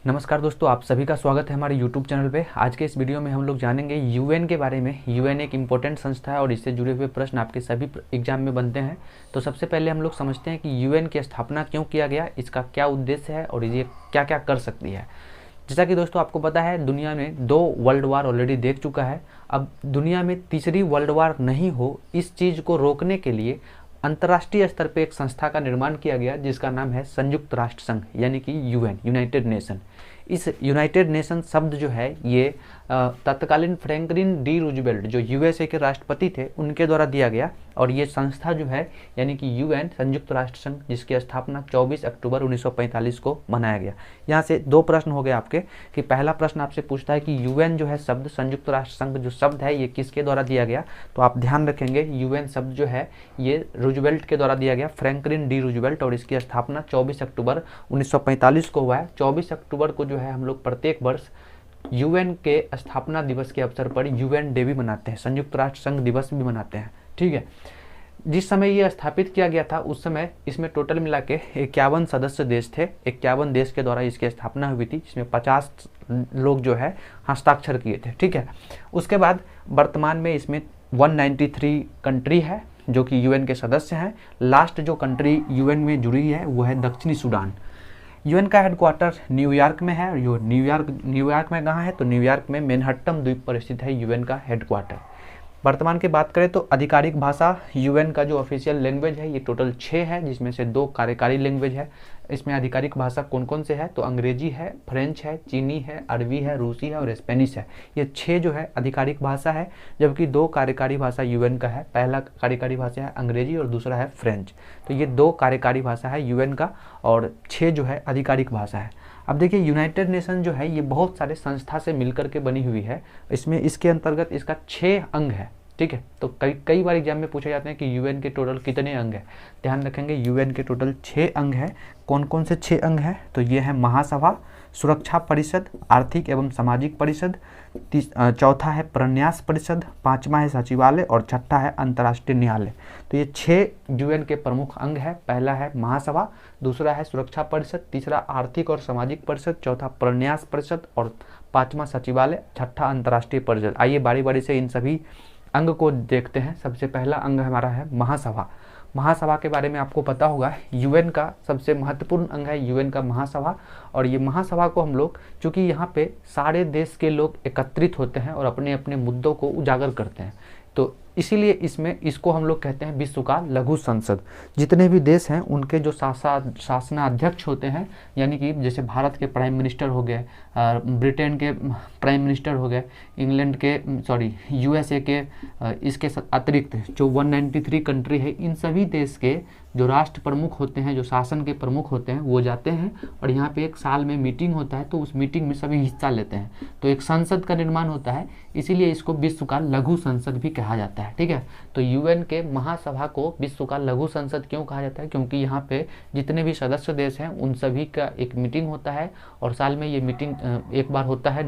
नमस्कार दोस्तों, आप सभी का स्वागत है हमारे YouTube चैनल पे। आज के इस वीडियो में हम लोग जानेंगे यूएन के बारे में। यूएन एक इम्पोर्टेंट संस्था है और इससे जुड़े हुए प्रश्न आपके सभी एग्जाम में बनते हैं। तो सबसे पहले हम लोग समझते हैं कि यूएन की स्थापना क्यों किया गया, इसका क्या उद्देश्य है और ये क्या क्या कर सकती है। जैसा कि दोस्तों आपको पता है, दुनिया में 2 वर्ल्ड वार ऑलरेडी देख चुका है। अब दुनिया में तीसरी वर्ल्ड वार नहीं हो, इस चीज़ को रोकने के लिए अंतर्राष्ट्रीय स्तर पे एक संस्था का निर्माण किया गया जिसका नाम है संयुक्त राष्ट्र संघ, यानी कि यूएन, यूनाइटेड नेशन। इस यूनाइटेड नेशन शब्द जो है ये तत्कालीन फ्रैंकलिन डी रूजवेल्ट जो यूएसए के राष्ट्रपति थे उनके द्वारा दिया गया। और ये संस्था जो है यानी कि यूएन, संयुक्त राष्ट्र संघ, जिसकी स्थापना 24 अक्टूबर 1945 को मनाया गया। यहाँ से 2 प्रश्न हो गए आपके कि पहला प्रश्न आपसे पूछता है कि यूएन जो है शब्द, संयुक्त राष्ट्र संघ जो शब्द है ये किसके द्वारा दिया गया। तो आप ध्यान रखेंगे यूएन शब्द जो है ये रूजवेल्ट के द्वारा दिया गया, फ्रैंकलिन डी रूजवेल्ट, और इसकी स्थापना 24 अक्टूबर 1945 को हुआ है। 24 अक्टूबर को जो है हम लोग प्रत्येक वर्ष यूएन के स्थापना दिवस के अवसर पर यूएन डे भी मनाते हैं, संयुक्त राष्ट्र संघ दिवस भी मनाते हैं। ठीक है, जिस समय ये स्थापित किया गया था उस समय इसमें टोटल मिला के 51 सदस्य देश थे। 51 देश के द्वारा इसकी स्थापना हुई थी, जिसमें 50 लोग जो है हस्ताक्षर किए थे। ठीक है, उसके बाद वर्तमान में इसमें 193 कंट्री है जो कि यूएन के सदस्य हैं। लास्ट जो कंट्री यूएन में जुड़ी है वो है दक्षिणी सूडान। यूएन का हेडक्वार्टर न्यूयॉर्क में है। और न्यूयॉर्क में कहाँ है, तो न्यूयॉर्क में मैनहट्टन द्वीप पर स्थित है यूएन का हेडक्वार्टर। वर्तमान की बात करें तो आधिकारिक भाषा यूएन का जो ऑफिशियल लैंग्वेज है ये टोटल 6 है, जिसमें से 2 कार्यकारी लैंग्वेज है। इसमें आधिकारिक भाषा कौन कौन से है, तो अंग्रेजी है, फ्रेंच है, चीनी है, अरबी है, रूसी है और स्पेनिश है। ये 6 जो है आधिकारिक भाषा है, जबकि 2 कार्यकारी भाषा यूएन का है। पहला कार्यकारी भाषा है अंग्रेजी और दूसरा है फ्रेंच। तो ये 2 कार्यकारी भाषा है यूएन का और 6 जो है आधिकारिक भाषा है। अब देखिए, यूनाइटेड नेशन जो है ये बहुत सारे संस्था से मिलकर के बनी हुई है। इसमें इसके अंतर्गत इसका 6 अंग है। ठीक है, तो कई बार एग्जाम में पूछे जाते हैं कि यूएन के टोटल कितने अंग हैं। ध्यान रखेंगे यूएन के टोटल 6 अंग हैं। कौन कौन से 6 अंग हैं, तो ये है महासभा, सुरक्षा परिषद, आर्थिक एवं सामाजिक परिषद, चौथा है प्रन्यास परिषद, 5वां है सचिवालय और 6ठा है अंतर्राष्ट्रीय न्यायालय। तो ये 6 यूएन के प्रमुख अंग है। पहला है महासभा, दूसरा है सुरक्षा परिषद, तीसरा आर्थिक और सामाजिक परिषद, चौथा प्रन्यास परिषद और 5वां सचिवालय, 6ठा अंतर्राष्ट्रीय परिषद। आइए बारी बारी से इन सभी अंग को देखते हैं। सबसे पहला अंग हमारा है महासभा। महासभा के बारे में आपको पता होगा, यूएन का सबसे महत्वपूर्ण अंग है यूएन का महासभा। और ये महासभा को हम लोग, चूँकि यहाँ पे सारे देश के लोग एकत्रित होते हैं और अपने अपने मुद्दों को उजागर करते हैं, तो इसीलिए इसको हम लोग कहते हैं विश्व का लघु संसद। जितने भी देश हैं उनके जो शासनाध्यक्ष होते हैं, यानी कि जैसे भारत के प्राइम मिनिस्टर हो गए, ब्रिटेन के प्राइम मिनिस्टर हो गए, इंग्लैंड के यूएसए के, इसके अतिरिक्त जो 193 कंट्री है, इन सभी देश के जो राष्ट्र प्रमुख होते हैं, जो शासन के प्रमुख होते हैं, वो जाते हैं और यहाँ पे एक साल में मीटिंग होता है, तो उस मीटिंग में सभी हिस्सा लेते हैं। तो एक संसद का निर्माण होता है, इसीलिए इसको विश्व का लघु संसद भी कहा जाता है। ठीक है, तो यूएन के महासभा को विश्व का लघु संसद क्यों कहा जाता है, क्योंकि यहाँ पे जितने भी सदस्य देश हैं उन सभी का एक मीटिंग होता है और साल में ये मीटिंग एक बार होता है।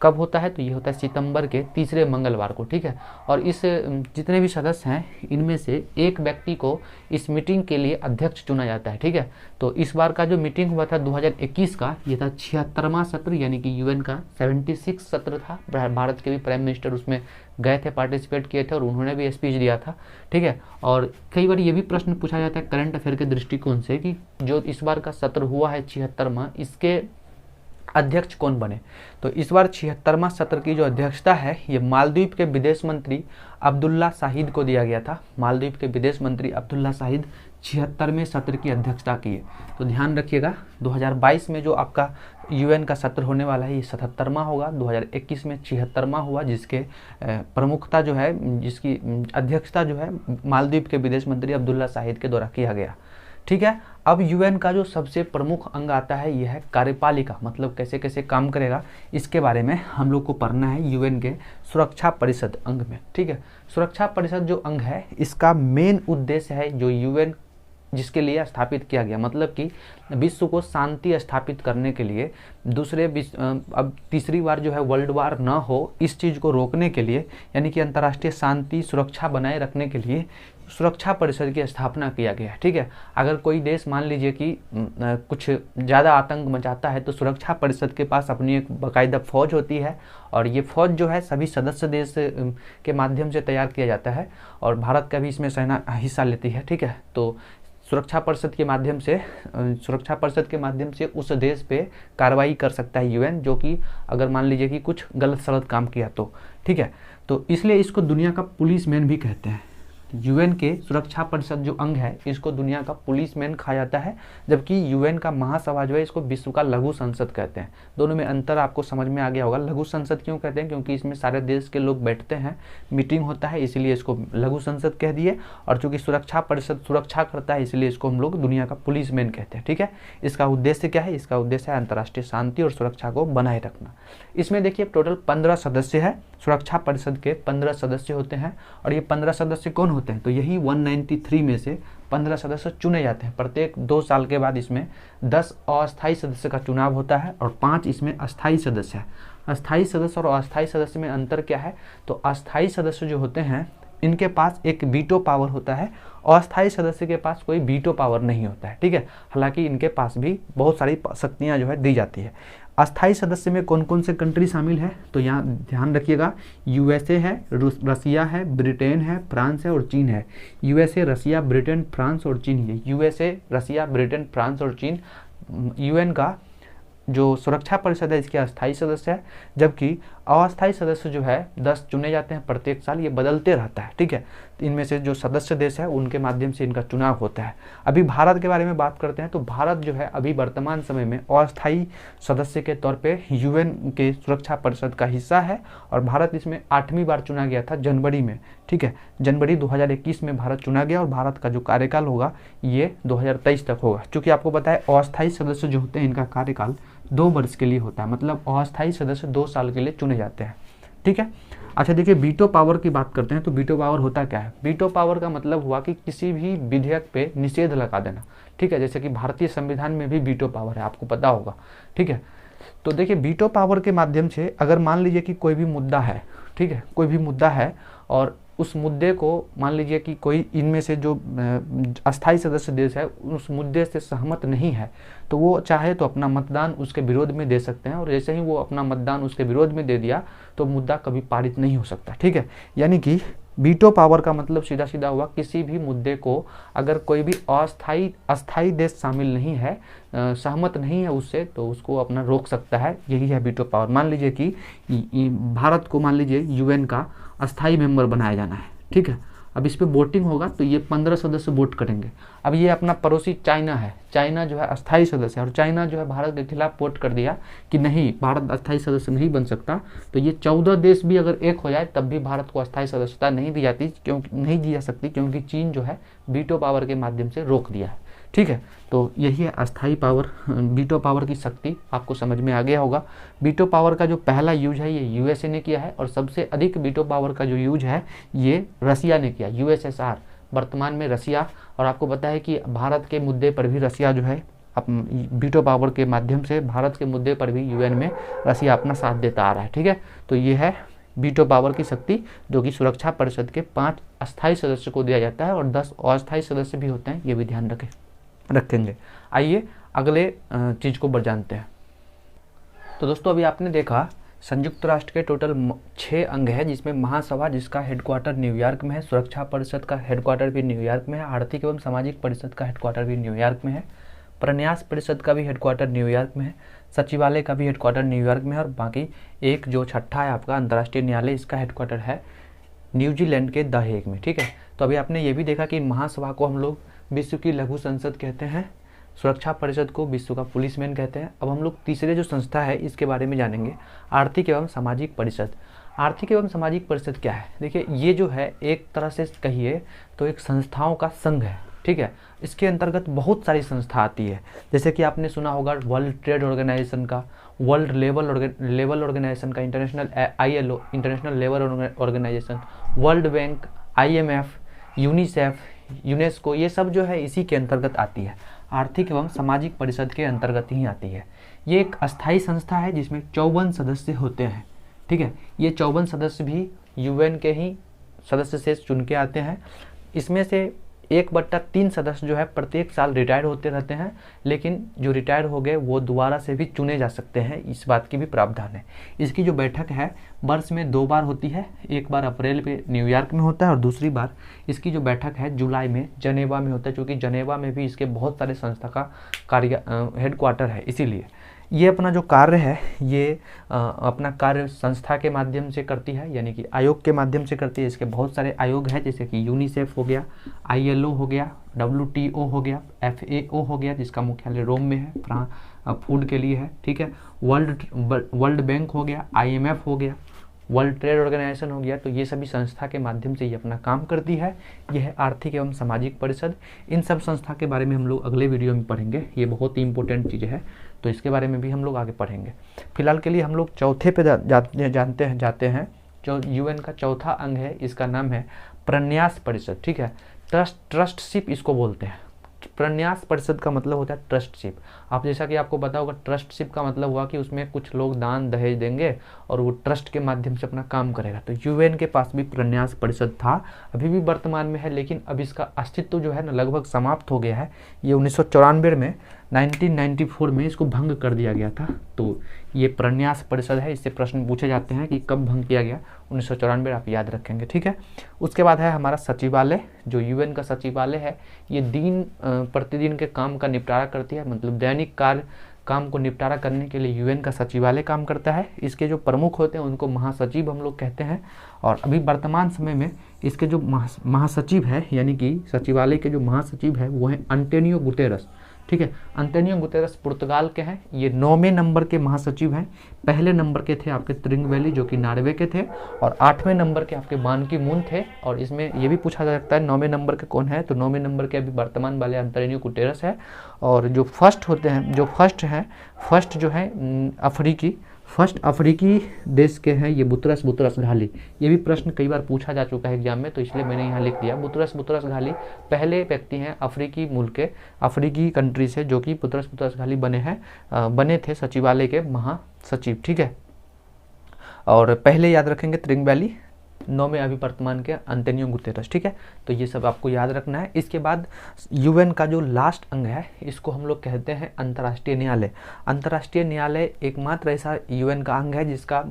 कब होता है, तो ये होता है सितंबर के तीसरे मंगलवार को। ठीक है, और इस जितने भी सदस्य हैं इनमें से एक व्यक्ति को इस मीटिंग के लिए अध्यक्ष चुना जाता है। ठीक है, तो इस बार का जो मीटिंग हुआ था 2021 का, ये था 76वां सत्र, यानी कि यूएन का 76 सत्र था। भारत के भी प्राइम मिनिस्टर उसमें गए थे, पार्टिसिपेट किए थे और उन्होंने भी स्पीच दिया था। ठीक है, और कई बार ये भी प्रश्न पूछा जाता है करंट अफेयर के दृष्टिकोण से कि जो इस बार का सत्र हुआ है 76वां, इसके अध्यक्ष कौन बने। तो इस बार 76वां सत्र की जो अध्यक्षता है ये मालदीव के विदेश मंत्री अब्दुल्ला शाहिद को दिया गया था। मालदीव के विदेश मंत्री अब्दुल्ला शाहिद 76वें सत्र की अध्यक्षता किए। तो ध्यान रखिएगा, 2022 में जो आपका यूएन का सत्र होने वाला है ये 77वां होगा। 2021 में 76वां हुआ, जिसके प्रमुखता जो है, जिसकी अध्यक्षता जो है मालदीव के विदेश मंत्री अब्दुल्ला शाहिद के द्वारा किया गया। ठीक है, अब यूएन का जो सबसे प्रमुख अंग आता है यह है कार्यपालिका, मतलब कैसे कैसे काम करेगा, इसके बारे में हम लोग को पढ़ना है यूएन के सुरक्षा परिषद अंग में। ठीक है, सुरक्षा परिषद जो अंग है इसका मेन उद्देश्य है जो यूएन जिसके लिए स्थापित किया गया, मतलब कि विश्व को शांति स्थापित करने के लिए, अब तीसरी बार जो है वर्ल्ड वार ना हो, इस चीज़ को रोकने के लिए, यानी कि अंतर्राष्ट्रीय शांति सुरक्षा बनाए रखने के लिए सुरक्षा परिषद की स्थापना किया गया है। ठीक है, अगर कोई देश मान लीजिए कि कुछ ज़्यादा आतंक मचाता है तो सुरक्षा परिषद के पास अपनी एक बाकायदा फौज होती है, और ये फौज जो है सभी सदस्य देश के माध्यम से तैयार किया जाता है, और भारत का भी इसमें सेना हिस्सा लेती है। ठीक है, तो सुरक्षा परिषद के माध्यम से उस देश पे कार्रवाई कर सकता है यूएन, जो कि अगर मान लीजिए कि कुछ गलत सलत काम किया तो। ठीक है, तो इसलिए इसको दुनिया का पुलिसमैन भी कहते हैं। यूएन के सुरक्षा परिषद जो अंग है इसको दुनिया का पुलिसमैन कहा जाता है, जबकि यूएन का महासभा जो है इसको विश्व का लघु संसद कहते हैं। दोनों में अंतर आपको समझ में आ गया होगा। लघु संसद क्यों कहते हैं? क्योंकि इसमें सारे देश के लोग बैठते हैं, मीटिंग होता है, इसीलिए इसको लघु संसद कह दिए। और चूंकि सुरक्षा परिषद सुरक्षा करता है इसलिए इसको हम लोग दुनिया का पुलिसमैन कहते हैं। ठीक है, इसका उद्देश्य क्या है? इसका उद्देश्य है अंतर्राष्ट्रीय शांति और सुरक्षा को बनाए रखना। इसमें देखिए टोटल 15 सदस्य है। सुरक्षा परिषद के 15 सदस्य होते हैं, और ये 15 सदस्य कौन होते हैं? तो यही 193 में से 15 सदस्य चुने जाते हैं। प्रत्येक 2 साल के बाद इसमें 10 अस्थायी सदस्य का चुनाव होता है और 5 इसमें अस्थायी सदस्य है। अस्थायी सदस्य और अस्थायी सदस्य में अंतर क्या है? तो अस्थायी सदस्य जो होते हैं इनके पास एक वीटो पावर होता है, अस्थायी सदस्य के पास कोई वीटो पावर नहीं होता है। ठीक है, हालांकि इनके पास भी बहुत सारी शक्तियाँ जो है दी जाती है। अस्थायी सदस्य में कौन कौन से कंट्री शामिल है? तो यहाँ ध्यान रखिएगा, यूएसए है, रसिया है, ब्रिटेन है, फ्रांस है और चीन है। यूएसए, रसिया, ब्रिटेन, फ्रांस और चीन। ये यूएसए, रसिया, ब्रिटेन, फ्रांस और चीन यूएन का जो सुरक्षा परिषद है इसके अस्थायी सदस्य है, जबकि अस्थायी सदस्य जो है 10 चुने जाते हैं प्रत्येक साल, ये बदलते रहता है। ठीक है, इनमें से जो सदस्य देश है उनके माध्यम से इनका चुनाव होता है। अभी भारत के बारे में बात करते हैं तो भारत जो है अभी वर्तमान समय में अस्थायी सदस्य के तौर पे यूएन के सुरक्षा परिषद का हिस्सा है, और भारत इसमें 8वीं बार चुना गया था जनवरी में। ठीक है, जनवरी 2021 में भारत चुना गया, और भारत का जो कार्यकाल होगा ये 2023 तक होगा। चूँकि आपको पता है अस्थायी सदस्य जो होते हैं इनका कार्यकाल 2 वर्ष के लिए होता है, मतलब अस्थायी सदस्य 2 साल के लिए चुने जाते हैं। ठीक है, अच्छा देखिए वीटो पावर की बात करते हैं तो वीटो पावर होता क्या है? वीटो पावर का मतलब हुआ कि किसी भी विधेयक पे निषेध लगा देना। ठीक है, जैसे कि भारतीय संविधान में भी वीटो पावर है, आपको पता होगा। ठीक है, तो देखिए वीटो पावर के माध्यम से अगर मान लीजिए कि कोई भी मुद्दा है, ठीक है, कोई भी मुद्दा है और उस मुद्दे को मान लीजिए कि कोई इनमें से जो अस्थायी सदस्य देश है उस मुद्दे से सहमत नहीं है, तो वो चाहे तो अपना मतदान उसके विरोध में दे सकते हैं, और जैसे ही वो अपना मतदान उसके विरोध में दे दिया तो मुद्दा कभी पारित नहीं हो सकता। ठीक है, यानी कि वीटो पावर का मतलब सीधा सीधा हुआ किसी भी मुद्दे को अगर कोई भी अस्थायी देश शामिल नहीं है, सहमत नहीं है उससे, तो उसको अपना रोक सकता है। यही है वीटो पावर। मान लीजिए कि भारत को मान लीजिए यूएन का अस्थायी मेंबर बनाया जाना है। ठीक है, अब इस पे वोटिंग होगा तो ये 15 सदस्य वोट करेंगे। अब ये अपना पड़ोसी चाइना है, चाइना जो है अस्थायी सदस्य है, और चाइना जो है भारत के खिलाफ वोट कर दिया कि नहीं, भारत अस्थायी सदस्य नहीं बन सकता, तो ये 14 देश भी अगर एक हो जाए तब भी भारत को अस्थायी सदस्यता नहीं दी जाती, क्योंकि नहीं दी जा सकती, क्योंकि चीन जो है वीटो पावर के माध्यम से रोक दिया है। ठीक है, तो यही है अस्थायी पावर, वीटो पावर की शक्ति। आपको समझ में आ गया होगा। वीटो पावर का जो पहला यूज है ये यूएसए ने किया है, और सबसे अधिक वीटो पावर का जो यूज है ये रसिया ने किया, यूएसएसआर, वर्तमान में रसिया। और आपको पता है कि भारत के मुद्दे पर भी रसिया जो है वीटो पावर के माध्यम से भारत के मुद्दे पर भी यूएन में रसिया अपना साथ देता आ रहा है। ठीक है, तो ये है वीटो पावर की शक्ति, जो कि सुरक्षा परिषद के 5 अस्थायी सदस्य को दिया जाता है, और 10 अस्थायी सदस्य भी होते हैं, ये भी ध्यान रखेंगे। आइए अगले चीज़ को जानते हैं। तो दोस्तों अभी आपने देखा संयुक्त राष्ट्र के टोटल 6 अंग है, जिसमें महासभा जिसका हेडक्वार्टर न्यूयॉर्क में है, सुरक्षा परिषद का हेडक्वार्टर भी न्यूयॉर्क में है, आर्थिक एवं सामाजिक परिषद का हेडक्वार्टर भी न्यूयॉर्क में है, प्रन्यास परिषद का भी हेडक्वार्टर न्यूयॉर्क में है, सचिवालय का भी हेडक्वार्टर न्यूयॉर्क में है, और बाकी एक जो छठा है आपका अंतर्राष्ट्रीय न्यायालय, इसका हेडक्वार्टर है न्यूजीलैंड के द हेग में। ठीक है, तो अभी आपने ये भी देखा कि महासभा को हम लोग विश्व की लघु संसद कहते हैं, सुरक्षा परिषद को विश्व का पुलिसमैन कहते हैं। अब हम लोग तीसरे जो संस्था है इसके बारे में जानेंगे, आर्थिक एवं सामाजिक परिषद। आर्थिक एवं सामाजिक परिषद क्या है? देखिए ये जो है एक तरह से कहिए तो एक संस्थाओं का संघ है। ठीक है, इसके अंतर्गत बहुत सारी संस्था आती है, जैसे कि आपने सुना होगा वर्ल्ड ट्रेड ऑर्गेनाइजेशन का, वर्ल्ड लेवल ऑर्गेनाइजेशन का, international ILO international labour organization, world bank, IMF, UNICEF, UNESCO, ये सब जो है इसी के अंतर्गत आती है, आर्थिक एवं सामाजिक परिषद के अंतर्गत ही आती है। ये एक अस्थायी संस्था है जिसमें 54 सदस्य होते हैं। ठीक है, ये 54 सदस्य भी यूएन के ही सदस्य से चुन के आते हैं। इसमें से 1/3 सदस्य जो है प्रत्येक साल रिटायर होते रहते हैं, लेकिन जो रिटायर हो गए वो दोबारा से भी चुने जा सकते हैं, इस बात की भी प्रावधान है। इसकी जो बैठक है वर्ष में 2 बार होती है, एक बार अप्रैल में न्यूयॉर्क में होता है और दूसरी बार इसकी जो बैठक है जुलाई में जनेवा में होता है, क्योंकि जनेवा में भी इसके बहुत सारे संस्था का कार्य हेडक्वार्टर है। इसीलिए ये अपना जो कार्य है ये अपना कार्य संस्था के माध्यम से करती है, यानी कि आयोग के माध्यम से करती है। इसके बहुत सारे आयोग हैं, जैसे कि यूनिसेफ हो गया, ILO हो गया, WTO हो गया, FAO हो गया जिसका मुख्यालय रोम में है, फूड के लिए है, ठीक है, वर्ल्ड बैंक हो गया, IMF हो गया, वर्ल्ड ट्रेड ऑर्गेनाइजेशन हो गया। तो ये सभी संस्था के माध्यम से ये अपना काम करती है। यह है आर्थिक एवं सामाजिक परिषद। इन सब संस्था के बारे में हम लोग अगले वीडियो में पढ़ेंगे, ये बहुत ही इंपॉर्टेंट चीज़ है, तो इसके बारे में भी हम लोग आगे पढ़ेंगे। फिलहाल के लिए हम लोग चौथे पे जाते हैं। जो UN का चौथा अंग है इसका नाम है प्रन्यास परिषद, ठीक है। ट्रस्टशिप इसको बोलते हैं। प्रन्यास परिषद का मतलब होता है ट्रस्टशिप। आप जैसा कि आपको पता होगा ट्रस्टशिप का मतलब हुआ कि उसमें कुछ लोग दान दहेज देंगे और वो ट्रस्ट के माध्यम से अपना काम करेगा। तो UN के पास भी प्रन्यास परिषद था, अभी भी वर्तमान में है, लेकिन अब इसका अस्तित्व जो है ना लगभग समाप्त हो गया है। ये 1994 में 1994 में इसको भंग कर दिया गया था। तो ये प्रन्यास परिषद है, इससे प्रश्न पूछे जाते हैं कि कब भंग किया गया, 1994, आप याद रखेंगे, ठीक है। उसके बाद है हमारा सचिवालय। जो UN का सचिवालय है ये दिन प्रतिदिन के काम का निपटारा करती है, मतलब दैनिक कार्य काम को निपटारा करने के लिए UN का सचिवालय काम करता है। इसके जो प्रमुख होते हैं उनको महासचिव हम लोग कहते हैं। और अभी वर्तमान समय में इसके जो महासचिव है, यानी कि सचिवालय के जो महासचिव है वो हैं अंटोनियो गुतेरस, ठीक है। अंटोनियो गुतेरस पुर्तगाल के हैं, ये 9वें नंबर के महासचिव हैं। पहले नंबर के थे आपके त्रिंगवेली जो कि नॉर्वे के थे, और 8वें नंबर के आपके बान की मून थे। और इसमें ये भी पूछा जा सकता है 9वें नंबर के कौन है, तो 9वें नंबर के अभी वर्तमान वाले अंटोनियो गुतेरस है। और जो फर्स्ट होते हैं, जो फर्स्ट जो है फर्स्ट अफ्रीकी देश के हैं ये बुतरस घाली। ये भी प्रश्न कई बार पूछा जा चुका है एग्जाम में, तो इसलिए मैंने यहाँ लिख दिया। बुतरस घाली पहले व्यक्ति हैं अफ्रीकी मुल्क के, अफ्रीकी कंट्री से, जो कि बुतरस घाली बने थे सचिवालय के महासचिव, ठीक है। और पहले याद रखेंगे त्रिंगवेली, 9वें अभी वर्तमान के अंटोनियो गुतेरस, ठीक है। तो ये सब आपको याद रखना है। इसके बाद UN का जो लास्ट अंग है इसको हम लोग कहते हैं अंतर्राष्ट्रीय न्यायालय। अंतर्राष्ट्रीय न्यायालय एकमात्र ऐसा UN का अंग है जिसका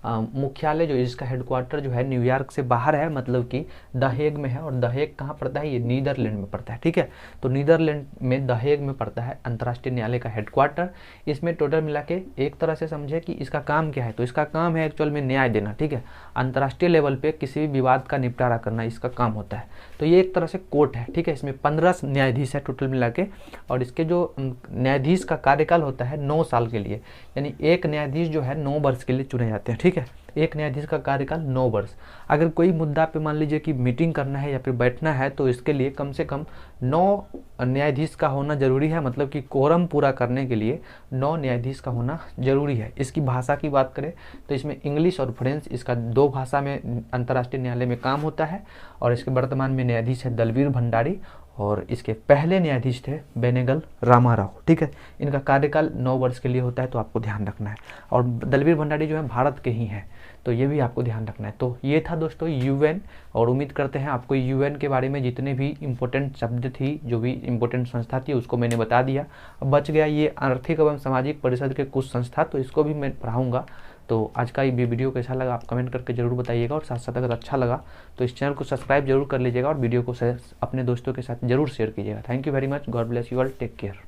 मुख्यालय जो इसका हेडक्वार्टर जो है न्यूयॉर्क से बाहर है, मतलब कि द हेग में है। और द हेग कहाँ पड़ता है, ये नीदरलैंड में पड़ता है, ठीक है। तो नीदरलैंड में द हेग में पड़ता है अंतर्राष्ट्रीय न्यायालय का हेडक्वार्टर। इसमें टोटल मिला के एक तरह से समझे कि इसका काम क्या है, तो इसका काम है एक्चुअल में न्याय देना, ठीक है। अंतर्राष्ट्रीय लेवल पे किसी भी विवाद का निपटारा करना इसका काम होता है। तो ये एक तरह से कोर्ट है, ठीक है। इसमें 15 न्यायाधीश है टोटल मिला के, और इसके जो न्यायाधीश का कार्यकाल होता है 9 साल के लिए, यानी एक न्यायाधीश जो है 9 वर्ष के लिए चुने जाते हैं, ठीक है। एक न्यायाधीश का कार्यकाल 9 वर्ष। अगर कोई मुद्दा पे मान लीजिए कि मीटिंग करना है या फिर बैठना है, तो इसके लिए कम से कम 9 न्यायाधीश का होना जरूरी है, मतलब कि कोरम पूरा करने के लिए 9 न्यायाधीश का होना जरूरी है। इसकी भाषा की बात करें तो इसमें इंग्लिश और फ्रेंच, इसका 2 भाषा में अंतर्राष्ट्रीय न्यायालय में काम होता है। और इसके वर्तमान में न्यायाधीश है दलवीर भंडारी, और इसके पहले न्यायाधीश थे बेनेगल रामाराव, ठीक है। इनका कार्यकाल 9 वर्ष के लिए होता है, तो आपको ध्यान रखना है। और दलवीर भंडारी जो है भारत के ही हैं, तो ये भी आपको ध्यान रखना है। तो ये था दोस्तों UN, और उम्मीद करते हैं आपको UN के बारे में जितने भी इम्पोर्टेंट शब्द थी, जो भी इम्पोर्टेंट संस्था थी उसको मैंने बता दिया। अब बच गया ये आर्थिक एवं सामाजिक परिषद के कुछ संस्था, तो इसको भी मैं पढ़ाऊँगा। तो आज का ये वीडियो कैसा लगा आप कमेंट करके जरूर बताइएगा, और साथ साथ अगर अच्छा लगा तो इस चैनल को सब्सक्राइब जरूर कर लीजिएगा और वीडियो को अपने दोस्तों के साथ जरूर शेयर कीजिएगा। Thank you very much, God bless you all, take care.